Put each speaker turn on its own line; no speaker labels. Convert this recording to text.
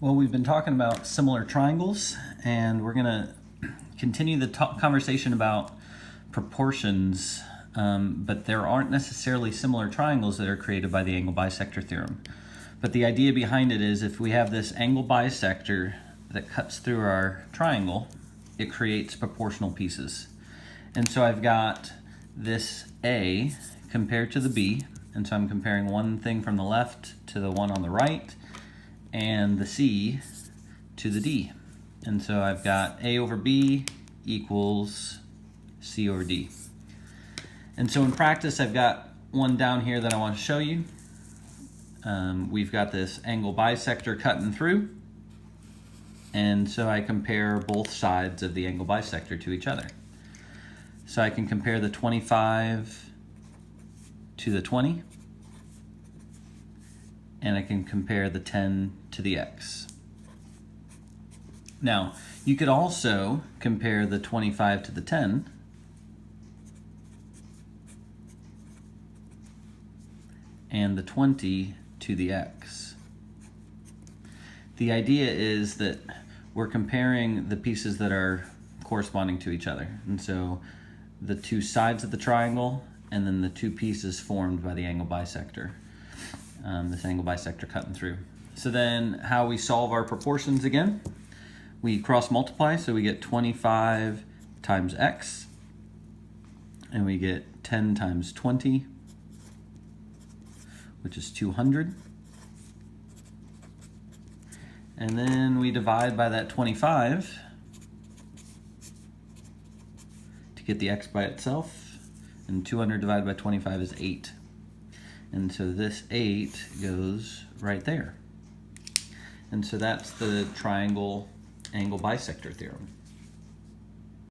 Well, we've been talking about similar triangles, and we're going to continue the conversation about proportions, but there aren't necessarily similar triangles that are created by the angle bisector theorem. But the idea behind it is if we have this angle bisector that cuts through our triangle, it creates proportional pieces. And so I've got this A compared to the B, and so I'm comparing one thing from the left to the one on the right, and the C to the D. And so I've got A over B equals C over D. And so in practice, I've got one down here that I want to show you. We've got this angle bisector cutting through, and so I compare both sides of the angle bisector to each other. So I can compare the 25 to the 20, and I can compare the 10 to the x. Now, you could also compare the 25 to the 10, and the 20 to the x. The idea is that we're comparing the pieces that are corresponding to each other. And so the two sides of the triangle, and then the two pieces formed by the angle bisector. This angle bisector cutting through. So then how we solve our proportions again, we cross multiply, so we get 25 times x, and we get 10 times 20, which is 200. And then we divide by that 25 to get the x by itself, and 200 divided by 25 is 8. And so this 8 goes right there. And so that's the triangle angle bisector theorem.